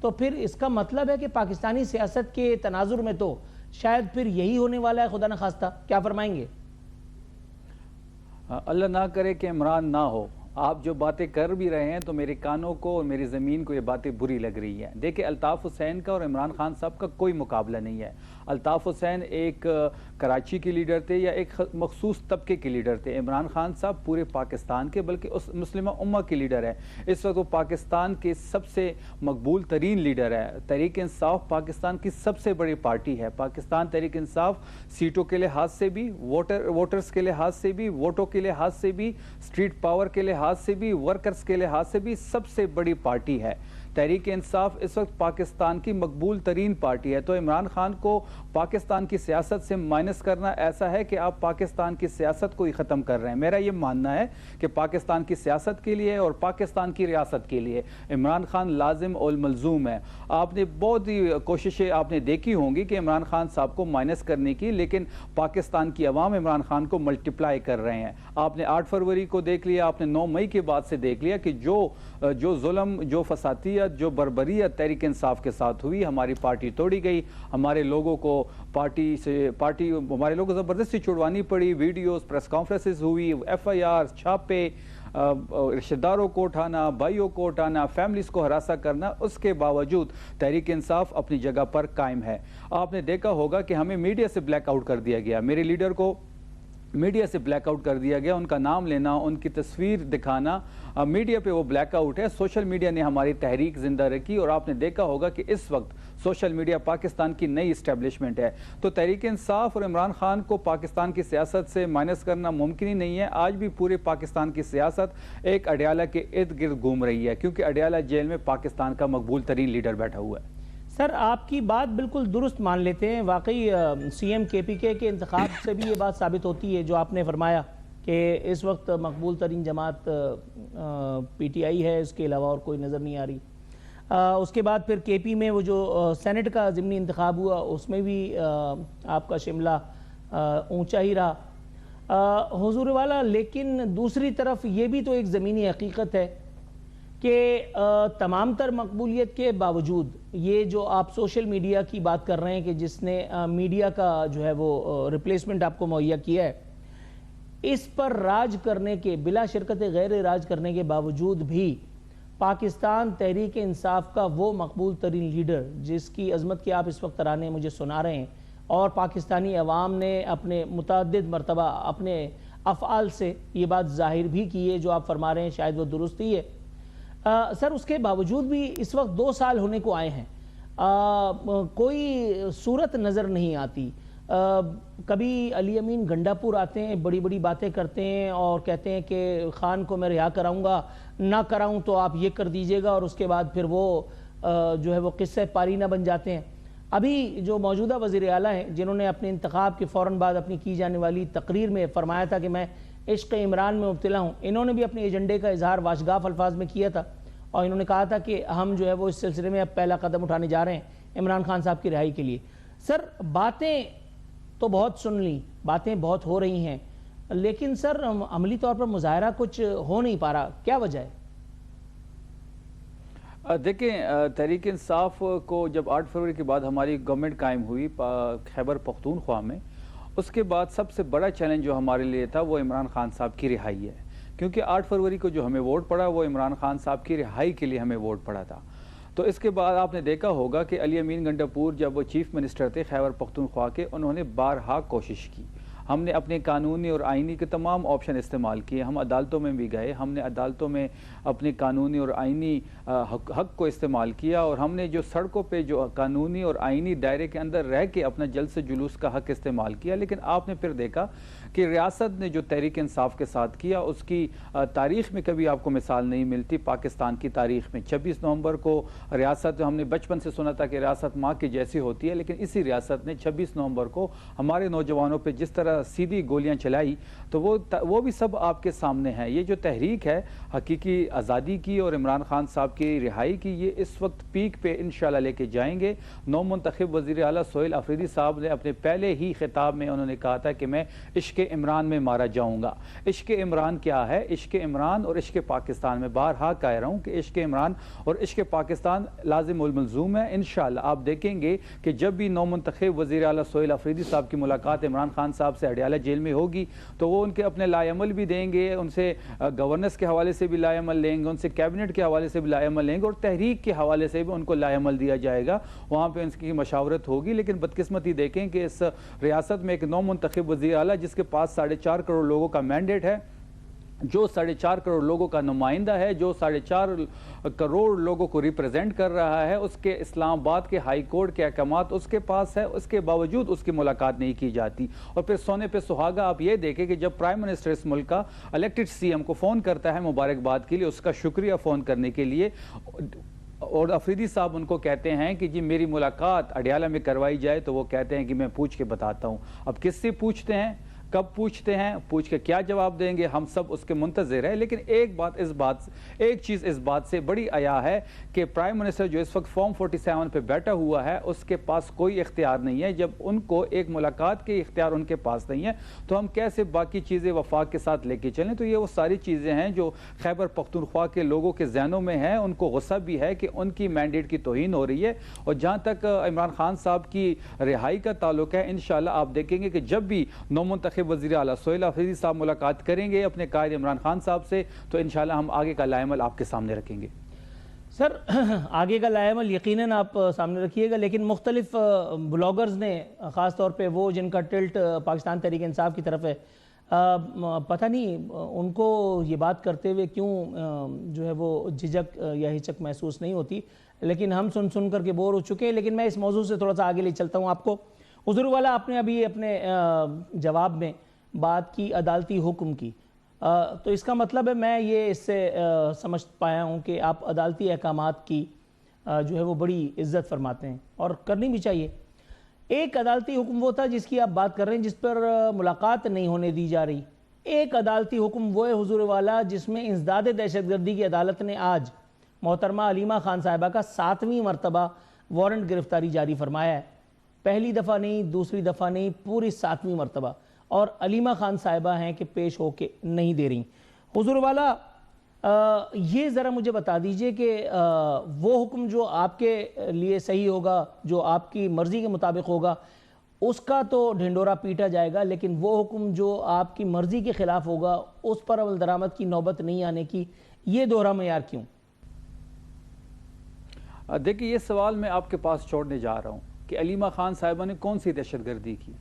تو پھر اس کا مطلب ہے کہ پاکستانی سیاست کے تناظر میں تو شاید پھر یہی ہونے والا ہے, خدا نخواستہ. کیا فرمائیں گے؟ اللہ نہ کرے کہ عمران نہ ہو. آپ جو باتیں کر بھی رہے ہیں تو میرے کانوں کو اور میری زمین کو یہ باتیں بری لگ رہی ہیں. دیکھیں, الطاف حسین کا اور عمران خان صاحب کا کوئی مقابلہ نہیں ہے. الطاف حسین ایک کراچی کے لیڈر تھے یا ایک مخصوص طبقے کے لیڈر تھے. عمران خان صاحب پورے پاکستان کے, بلکہ اس مسلمہ امہ کے لیڈر ہیں. اس وقت وہ پاکستان کے سب سے مقبول ترین لیڈر ہے. تحریک انصاف پاکستان کی سب سے بڑی پارٹی ہے. پاکستان تحریک انصاف سیٹوں کے لحاظ سے بھی, ووٹرز کے لحاظ سے بھی, ووٹوں کے لحاظ سے بھی, اسٹریٹ پاور کے لحاظ سے بھی, ورکرز کے لحاظ سے بھی سب سے بڑی پارٹی ہے. تحریک انصاف اس وقت پاکستان کی مقبول ترین پارٹی ہے. تو عمران خان کو پاکستان کی سیاست سے مائنس کرنا ایسا ہے کہ آپ پاکستان کی سیاست کو ہی ختم کر رہے ہیں. میرا یہ ماننا ہے کہ پاکستان کی سیاست کے لیے اور پاکستان کی ریاست کے لیے عمران خان لازم اور ملزوم ہے. آپ نے بہت ہی کوششیں آپ نے دیکھی ہوں گی کہ عمران خان صاحب کو مائنس کرنے کی, لیکن پاکستان کی عوام عمران خان کو ملٹیپلائی کر رہے ہیں. آپ نے 8 فروری کو دیکھ لیا, آپ نے 9 مئی کے بعد سے دیکھ لیا کہ جو ظلم, جو فسادیت, جو بربریت تحریک انصاف کے ساتھ ہوئی, ہماری پارٹی توڑی گئی, ہمارے لوگوں کو ہمارے لوگوں کو زبردستی چھڑوانی پڑی, ویڈیوز, پریس کانفرنسز ہوئی, FIR, چھاپے, رشتہ داروں کو اٹھانا, بھائیوں کو اٹھانا, فیملیز کو ہراساں کرنا. اس کے باوجود تحریک انصاف اپنی جگہ پر قائم ہے. آپ نے دیکھا ہوگا کہ ہمیں میڈیا سے بلیک آؤٹ کر دیا گیا. میرے لیڈر کو میڈیا سے بلیک آؤٹ کر دیا گیا. ان کا نام لینا, ان کی تصویر دکھانا, میڈیا پہ وہ بلیک آؤٹ ہے. سوشل میڈیا نے ہماری تحریک زندہ رکھی, اور آپ نے دیکھا ہوگا کہ اس وقت سوشل میڈیا پاکستان کی نئی اسٹیبلشمنٹ ہے. تو تحریک انصاف اور عمران خان کو پاکستان کی سیاست سے مائنس کرنا ممکن ہی نہیں ہے. آج بھی پورے پاکستان کی سیاست ایک اڈیالہ کے ارد گرد گھوم رہی ہے, کیونکہ اڈیالہ جیل میں پاکستان کا مقبول ترین لیڈر بیٹھا ہوا ہے. سر آپ کی بات بالکل درست مان لیتے ہیں. واقعی سی ایم کے پی کے انتخاب سے بھی یہ بات ثابت ہوتی ہے جو آپ نے فرمایا کہ اس وقت مقبول ترین جماعت پی ٹی آئی ہے, اس کے علاوہ اور کوئی نظر نہیں آ رہی. اس کے بعد پھر کے پی میں وہ جو سینٹ کا ضمنی انتخاب ہوا, اس میں بھی آپ کا شملہ اونچا ہی رہا. حضور والا, لیکن دوسری طرف یہ بھی تو ایک زمینی حقیقت ہے کہ تمام تر مقبولیت کے باوجود یہ جو آپ سوشل میڈیا کی بات کر رہے ہیں کہ جس نے میڈیا کا جو ہے وہ ریپلیسمنٹ آپ کو مہیا کیا ہے, اس پر راج کرنے کے, بلا شرکت غیر راج کرنے کے باوجود بھی پاکستان تحریک انصاف کا وہ مقبول ترین لیڈر جس کی عظمت کے آپ اس وقت ترانے مجھے سنا رہے ہیں, اور پاکستانی عوام نے اپنے متعدد مرتبہ اپنے افعال سے یہ بات ظاہر بھی کی ہے جو آپ فرما رہے ہیں, شاید وہ درست ہی ہے. سر اس کے باوجود بھی اس وقت 2 سال ہونے کو آئے ہیں, کوئی صورت نظر نہیں آتی. کبھی علی امین گنڈاپور آتے ہیں, بڑی بڑی باتیں کرتے ہیں اور کہتے ہیں کہ خان کو میں رہا کراؤں گا, نہ کراؤں تو آپ یہ کر دیجئے گا, اور اس کے بعد پھر وہ جو ہے وہ قصہ پاری نہ بن جاتے ہیں. ابھی جو موجودہ وزیر اعلیٰ ہیں جنہوں نے اپنے انتخاب کے فوراً بعد اپنی کی جانے والی تقریر میں فرمایا تھا کہ میں عشق عمران میں مبتلا ہوں, انہوں نے بھی اپنے ایجنڈے کا اظہار واشگاف الفاظ میں کیا تھا, اور انہوں نے کہا تھا کہ ہم جو ہے وہ اس سلسلے میں اب پہلا قدم اٹھانے جا رہے ہیں عمران خان صاحب کی رہائی کے لیے. سر باتیں تو بہت سن لیں, باتیں بہت ہو رہی ہیں, لیکن سر عملی طور پر مظاہرہ کچھ ہو نہیں پا رہا, کیا وجہ ہے؟ دیکھیں, تحریک انصاف کو جب 8 فروری کے بعد ہماری گورنمنٹ قائم ہوئی خیبر پختونخوا میں, اس کے بعد سب سے بڑا چیلنج جو ہمارے لیے تھا وہ عمران خان صاحب کی رہائی ہے, کیونکہ 8 فروری کو جو ہمیں ووٹ پڑا وہ عمران خان صاحب کی رہائی کے لیے ہمیں ووٹ پڑا تھا. تو اس کے بعد آپ نے دیکھا ہوگا کہ علی امین گنڈاپور جب وہ چیف منسٹر تھے خیبر پختونخوا کے, انہوں نے بارہا کوشش کی. ہم نے اپنے قانونی اور آئینی کے تمام آپشن استعمال کیے, ہم عدالتوں میں بھی گئے, ہم نے عدالتوں میں اپنے قانونی اور آئینی حق کو استعمال کیا, اور ہم نے جو سڑکوں پہ جو قانونی اور آئینی دائرے کے اندر رہ کے اپنا جلسے جلوس کا حق استعمال کیا. لیکن آپ نے پھر دیکھا کہ ریاست نے جو تحریک انصاف کے ساتھ کیا اس کی تاریخ میں کبھی آپ کو مثال نہیں ملتی. پاکستان کی تاریخ میں 26 نومبر کو ریاست, ہم نے بچپن سے سنا تھا کہ ریاست ماں کی جیسی ہوتی ہے, لیکن اسی ریاست نے 26 نومبر کو ہمارے نوجوانوں پہ جس طرح سیدھی گولیاں چلائی, تو وہ بھی سب آپ کے سامنے ہیں. یہ جو تحریک ہے حقیقی آزادی کی اور عمران خان صاحب کی رہائی کی, یہ اس وقت پیک پہ انشاءاللہ لے کے جائیں گے. نو منتخب وزیر اعلیٰ سہیل آفریدی صاحب نے اپنے پہلے ہی خطاب میں انہوں نے کہا تھا کہ میں عشق عمران میں مارا جاؤں گا. عشق عمران کیا ہے؟ عشق عمران اور عشق پاکستان, میں بارہا کہہ رہا ہوں کہ عشق عمران اور عشق پاکستان لازم الملزوم ہے. انشاءاللہ آپ دیکھیں گے کہ جب بھی نو منتخب وزیر اعلیٰ سہیل آفریدی صاحب کی ملاقات عمران خان صاحب سے اڈیالہ جیل میں ہوگی تو وہ ان کے اپنے لائے عمل بھی دیں گے, ان سے گورننس کے حوالے سے بھی لائے عمل لیں گے, ان سے کیبنٹ کے حوالے سے بھی لائے عمل لیں گے, اور تحریک کے حوالے سے بھی ان کو لائے عمل دیا جائے گا. وہاں پہ ان کی مشاورت ہوگی. لیکن بدقسمتی دیکھیں کہ اس ریاست میں ایک نو منتخب وزیر اعلیٰ جس کے پاس 4.5 کروڑ لوگوں کا مینڈیٹ ہے, جو 4.5 کروڑ لوگوں کا نمائندہ ہے, جو 4.5 کروڑ لوگوں کو ریپرزینٹ کر رہا ہے, اس کے اسلام آباد کے ہائی کورٹ کے احکامات اس کے پاس ہے, اس کے باوجود اس کی ملاقات نہیں کی جاتی. اور پھر سونے پہ سہاگا آپ یہ دیکھیں کہ جب پرائم منسٹر اس ملک کا الیکٹڈ سی ایم کو فون کرتا ہے مبارکباد کے لیے, اس کا شکریہ فون کرنے کے لیے, اور آفریدی صاحب ان کو کہتے ہیں کہ جی میری ملاقات اڈیالہ میں کروائی جائے, تو وہ کہتے ہیں کہ میں پوچھ کے بتاتا ہوں. اب کس سے پوچھتے ہیں, کب پوچھتے ہیں, پوچھ کے کیا جواب دیں گے, ہم سب اس کے منتظر ہیں. لیکن ایک چیز اس بات سے بڑی عیا ہے کہ پرائم منسٹر جو اس وقت فارم 47 پہ بیٹھا ہوا ہے, اس کے پاس کوئی اختیار نہیں ہے. جب ان کو ایک ملاقات کے اختیار ان کے پاس نہیں ہے تو ہم کیسے باقی چیزیں وفاق کے ساتھ لے کے چلیں؟ تو یہ وہ ساری چیزیں ہیں جو خیبر پختونخوا کے لوگوں کے ذہنوں میں ہیں. ان کو غصہ بھی ہے کہ ان کی مینڈیٹ کی توہین ہو رہی ہے. اور جہاں تک عمران خان صاحب کی رہائی کا تعلق ہے, انشاءاللہ آپ دیکھیں گے کہ جب بھی نو منتخب وزیر اعلیٰ سہیل آفریدی صاحب ملاقات کریں گے اپنے قائد عمران خان صاحب سے, تو انشاءاللہ ہم آگے کا لائے عمل آپ کے سامنے رکھیں گے. سر آگے کا لائے عمل یقیناً آپ سامنے رکھیے گا, لیکن مختلف بلاگرز نے, خاص طور پہ وہ جن کا ٹلٹ پاکستان تحریک انصاف کی طرف ہے, پتہ نہیں ان کو یہ بات کرتے ہوئے کیوں جو ہے وہ جھجک یا ہچک محسوس نہیں ہوتی، لیکن ہم سن کر کے بور ہو چکے ہیں۔ لیکن میں اس موضوع سے تھوڑا سا آگے لے چلتا ہوں آپ کو۔ حضور والا آپ نے ابھی اپنے جواب میں بات کی عدالتی حکم کی، تو اس کا مطلب ہے میں یہ اس سے سمجھ پایا ہوں کہ آپ عدالتی احکامات کی جو ہے وہ بڑی عزت فرماتے ہیں، اور کرنی بھی چاہیے۔ ایک عدالتی حکم وہ تھا جس کی آپ بات کر رہے ہیں، جس پر ملاقات نہیں ہونے دی جا رہی۔ ایک عدالتی حکم وہ ہے حضور والا جس میں انسداد دہشت گردی کی عدالت نے آج محترمہ علیمہ خان صاحبہ کا 7ویں مرتبہ وارنٹ گرفتاری جاری فرمایا ہے۔ پہلی دفعہ نہیں، دوسری دفعہ نہیں، پوری 7ویں مرتبہ، اور علیمہ خان صاحبہ ہیں کہ پیش ہو کے نہیں دے رہی۔ حضور والا یہ ذرا مجھے بتا دیجئے کہ وہ حکم جو آپ کے لیے صحیح ہوگا، جو آپ کی مرضی کے مطابق ہوگا، اس کا تو ڈھنڈورا پیٹا جائے گا، لیکن وہ حکم جو آپ کی مرضی کے خلاف ہوگا اس پر عمل درآمد کی نوبت نہیں آنے کی، یہ دوہرا معیار کیوں؟ دیکھیں، یہ سوال میں آپ کے پاس چھوڑنے جا رہا ہوں کہ علیمہ خان صاحبہ نے کون سی دہشت گردی کی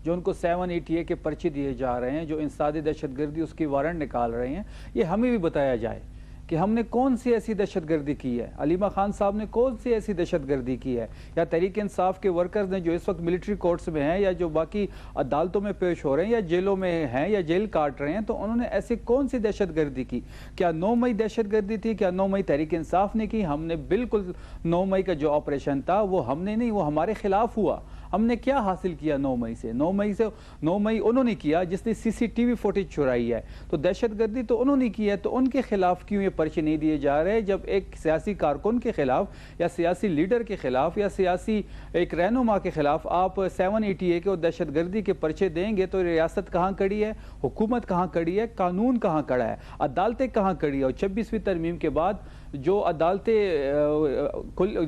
جو ان کو 780A کے پرچے دیے جا رہے ہیں، جو انسداد دہشت گردی اس کی وارنٹ نکال رہے ہیں۔ یہ ہمیں بھی بتایا جائے کہ ہم نے کون سی ایسی دہشت گردی کی ہے، علیمہ خان صاحب نے کون سی ایسی دہشت گردی کی ہے، یا تحریک انصاف کے ورکرز نے جو اس وقت ملٹری کورٹس میں ہیں یا جو باقی عدالتوں میں پیش ہو رہے ہیں یا جیلوں میں ہیں یا جیل کاٹ رہے ہیں، تو انہوں نے ایسی کون سی دہشت گردی کی؟ کیا 9 مئی دہشت گردی تھی؟ کیا 9 مئی تحریک انصاف نے کی؟ ہم نے بالکل 9 مئی کا جو آپریشن تھا وہ ہم نے نہیں، وہ ہمارے خلاف ہوا۔ ہم نے کیا حاصل کیا 9 مئی سے؟ 9 مئی انہوں نے کیا جس نے CCTV فوٹیج چرائی ہے، تو دہشت گردی تو انہوں نے کی ہے، تو ان کے خلاف کیوں یہ پرچے نہیں دیے جا رہے؟ جب ایک سیاسی کارکن کے خلاف یا سیاسی لیڈر کے خلاف یا سیاسی ایک رہنما کے خلاف آپ 780A کے اور دہشت گردی کے پرچے دیں گے، تو ریاست کہاں کڑی ہے؟ حکومت کہاں کڑی ہے؟ قانون کہاں کڑا ہے؟ عدالتیں کہاں کڑی ہے؟ اور 26ویں ترمیم کے بعد جو عدالتیں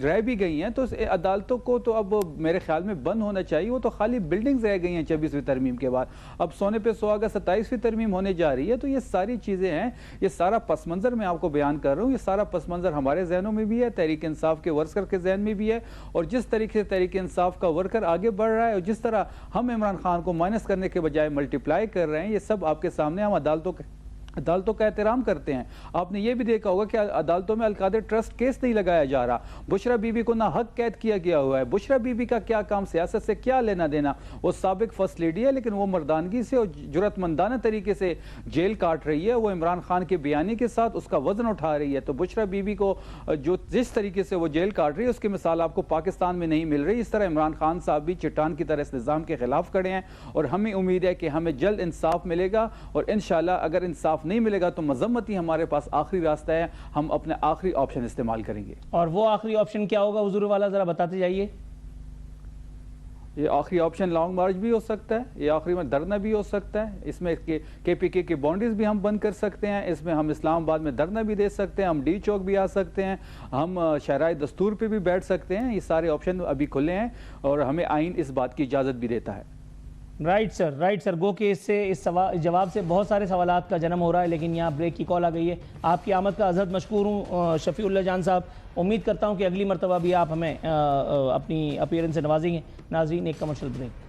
رہ بھی گئی ہیں، تو عدالتوں کو تو اب میرے خیال میں بند ہونا چاہیے، وہ تو خالی بلڈنگز رہ گئی ہیں 26ویں ترمیم کے بعد۔ اب سونے پہ سہاگا 27ویں ترمیم ہونے جا رہی ہے، تو یہ ساری چیزیں ہیں، یہ سارا پس منظر میں آپ کو بیان کر رہا ہوں، یہ سارا پس منظر ہمارے ذہنوں میں بھی ہے، تحریک انصاف کے ورکر کے ذہن میں بھی ہے، اور جس طریقے سے تحریک انصاف کا ورکر آگے بڑھ رہا ہے اور جس طرح ہم عمران خان کو مائنس کرنے کے بجائے ملٹیپلائی کر رہے ہیں، یہ سب آپ کے سامنے۔ ہم عدالتوں کا احترام کرتے ہیں۔ آپ نے یہ بھی دیکھا ہوگا کہ عدالتوں میں القادر ٹرسٹ کیس نہیں لگایا جا رہا، بشرا بی بی کو نہ حق قید کیا گیا ہوا ہے۔ بشرا بی بی کا کیا کام، سیاست سے کیا لینا دینا؟ وہ سابق فرسٹ لیڈی ہے، لیکن وہ مردانگی سے اور جرأت مندانہ طریقے سے جیل کاٹ رہی ہے، وہ عمران خان کے بیانی کے ساتھ اس کا وزن اٹھا رہی ہے۔ تو بشرا بی بی کو جو جس طریقے سے وہ جیل کاٹ رہی ہے، اس کی مثال آپ کو پاکستان میں نہیں مل رہی۔ اس طرح عمران خان صاحب بھی چٹان کی طرح اس نظام کے خلاف کھڑے ہیں، اور ہمیں امید ہے کہ ہمیں جلد انصاف ملے گا، اور انشاءاللہ اگر انصاف نہیں ملے گا تو مذمت ہی ہمارے پاس آخری راستہ ہے، ہم اپنے آخری آپشن استعمال کریں گے۔ اور وہ آخری آپشن کیا ہوگا حضور والا، ذرا بتاتے جائیے۔ یہ آخری آپشن لانگ مارچ بھی ہو سکتا ہے، یہ آخری میں دھرنا بھی ہو سکتا ہے، اس میں KPK کی باؤنڈریز بھی ہم بند کر سکتے ہیں، اس میں ہم اسلام آباد میں دھرنا بھی دے سکتے ہیں، ہم ڈی چوک بھی آ سکتے ہیں، ہم شہرائے دستور پہ بھی بیٹھ سکتے ہیں۔ یہ سارے آپشن ابھی کھلے ہیں اور ہمیں آئین اس بات کی اجازت بھی دیتا ہے۔ رائٹ سر، گو کہ اس جواب سے بہت سارے سوالات کا جنم ہو رہا ہے، لیکن یہاں بریک کی کال آ گئی ہے۔ آپ کی آمد کا عزت مشکور ہوں شفیع اللہ جان صاحب، امید کرتا ہوں کہ اگلی مرتبہ بھی آپ ہمیں اپنی اپیرنس سے نوازیں گے۔ ناظرین، ایک کمرشل بریک۔